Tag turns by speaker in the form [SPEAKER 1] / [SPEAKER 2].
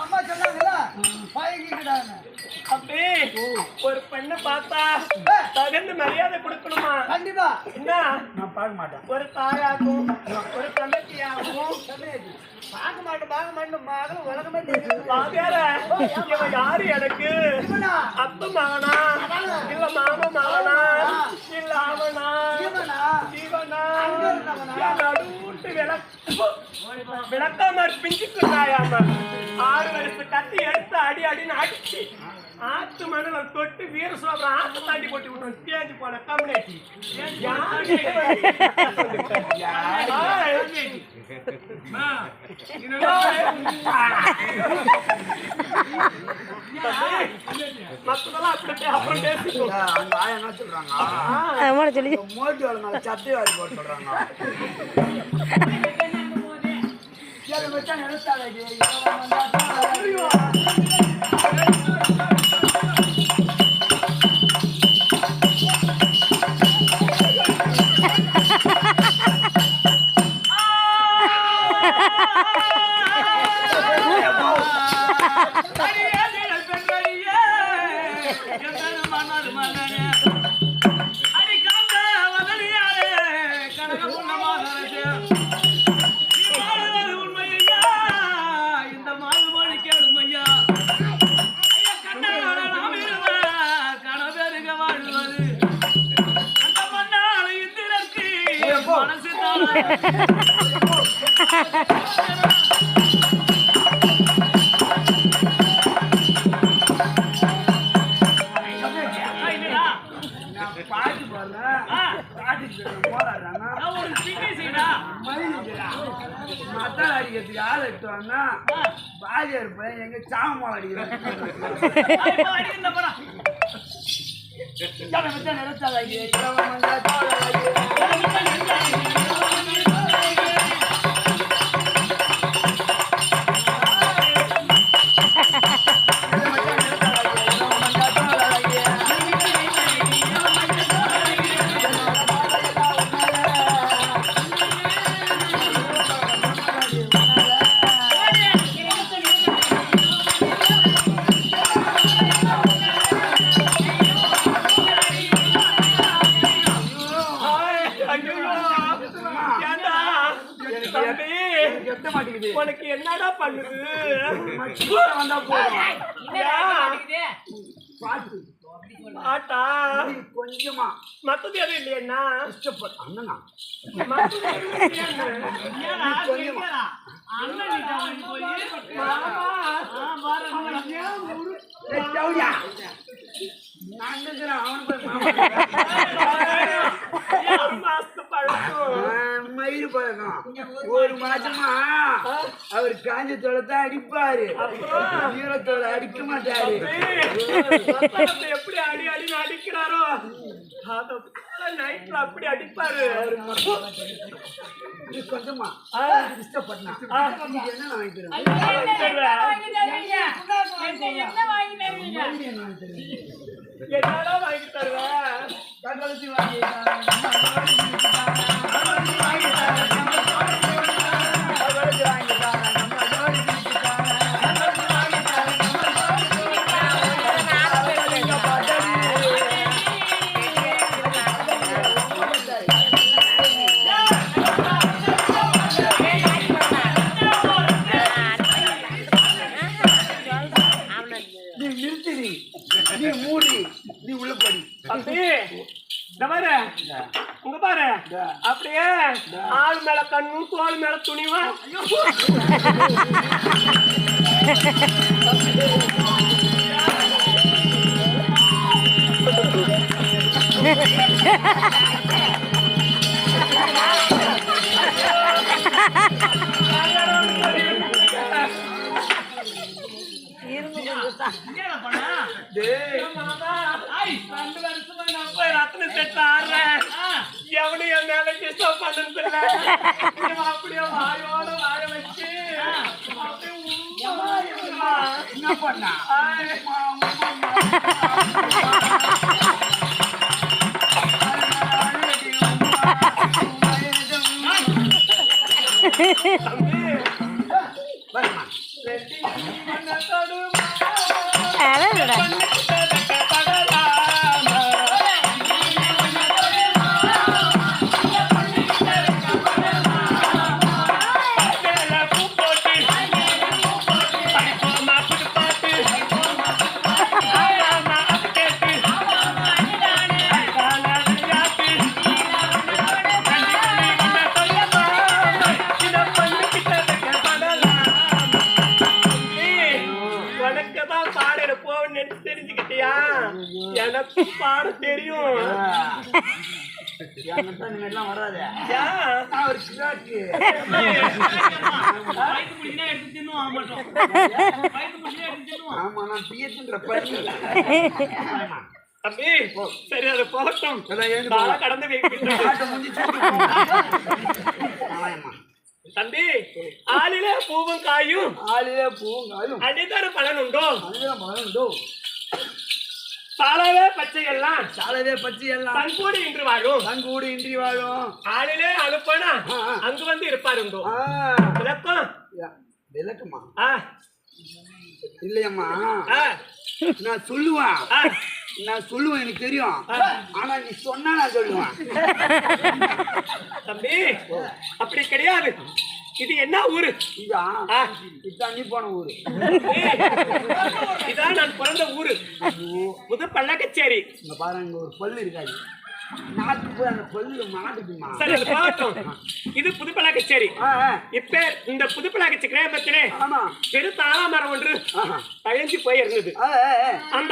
[SPEAKER 1] அம்மா சொன்னாங்கல்ல பழகிக்கிட்டாங்க.
[SPEAKER 2] அப்படி ஒரு பெண்ணை பார்த்தா தகுந்த மரியாதை கொடுக்கணுமா?
[SPEAKER 1] கண்டிப்பா.
[SPEAKER 2] என்ன
[SPEAKER 1] நான் பார்க்க மாட்டேன்.
[SPEAKER 2] ஒரு தாயாகும் ஒரு தங்கச்சியாகவும்
[SPEAKER 1] பார்க்க மாட்டேன் மகன் உலகமே தெரியும்.
[SPEAKER 2] இவன் யாரு எனக்கு? அப்ப மகனா இல்ல மாமா மகனா இல்ல அவனா இவனா நடுவுட்டு விளக்காம பிஞ்சுக்குறாயாம 6 வருஷம் கத்தி எடுத்து அடி அடின்னு அடிச்சு ஆத்து மணல தொட்டு வீர சோபரம் ஆத்து தாண்டி போட்டு விட்டோம். தேஞ்சு போன கம்யூனிட்டி மத்ததெல்லாம் அப்படி அப்புறம் பேசிக்கோங்க.
[SPEAKER 1] அந்த ஆயா என்ன சொல்றாங்க? மோட்டி வேலை மேல சட்டை வாரி போட சொல்றாங்க. பாஜா இருப்பேன் எங்க சாம அடிக்கிறேன்.
[SPEAKER 2] உனக்கு என்னடா பண்ணுது?
[SPEAKER 1] வந்தா போதும்
[SPEAKER 2] ஆட்டா
[SPEAKER 1] கொஞ்சமா
[SPEAKER 2] மத்தது எதுவும் இல்லையா?
[SPEAKER 1] இஷ்டப்பட்ட அண்ணனா மயிறு பழக்கம் ஒரு மாசமா அவர் காஞ்ச தோளத்தான் அடிப்பாரு, ஈரத்தோட அடிக்க மாட்டாரு.
[SPEAKER 2] எப்படி அடி அடின்னு அடிக்கிறாரோ நைட்ல அப்படி அடிப்பாரு.
[SPEAKER 1] கொஞ்சமா இஷ்டப்பட்டா என்ன வாங்கிக்கிறேன்?
[SPEAKER 2] என்னடா வாங்கி தருவேன்?
[SPEAKER 1] கட்டளத்தி வாங்கி
[SPEAKER 2] உங்க பாரு அப்படியே ஆள் மேல கண்ணும் தோல் மேல துணிவா ரத்ன செட் ஆடுறேன் எவனு என் மேல டிஸ்டர்ப் பண்ணதில்ல. அப்படியே வாயோட வாய வச்சு
[SPEAKER 1] என்ன பண்ணா வரமா
[SPEAKER 2] தெரிஞ்சுக்கிட்டியா? எனக்கு பாட தெரியும்.
[SPEAKER 1] எல்லாம் வராது
[SPEAKER 2] ஏன்?
[SPEAKER 1] ஒரு கிராக்கு ஆமா நான் பியத்துன்ற பண்ணி
[SPEAKER 2] தம்பி சரி அது போகட்டும். காலை கடந்து தம்பி ஆளிலே பூவும் காயும் அடித்தர பலன் உண்டோ சாலவே பச்சை எல்லாம் தங்கூடி இன்று வாழும் ஆளிலே அனுப்பனா அங்கு வந்து இருப்பார் உண்டோ
[SPEAKER 1] விளக்கமா இல்லையம்மா நான் சொல்லுவேன் எனக்கு தெரியும் ஆனா நீ சொன்னா நான் சொல்லுவேன்
[SPEAKER 2] தம்பி அப்படி கிடையாது. இது என்ன ஊரு?
[SPEAKER 1] இதான் நீ போன ஊரு.
[SPEAKER 2] இதான் நான் பிறந்த ஊரு. புது பல்லக்கச்சேரி.
[SPEAKER 1] இங்க பாருங்க ஒரு பல்லு இருக்காது நாட்டுக்கு அந்த பல்லு மாட்டுக்குமா.
[SPEAKER 2] சரி அது பாவட்டும். இது புதுப்பலா கச்சேரி. இப்ப இந்த புதுப்பலா கச்சேரி கிராமத்திலே பெரு தாள மரம் ஒன்று பழஞ்சி போயிருந்தது. அந்த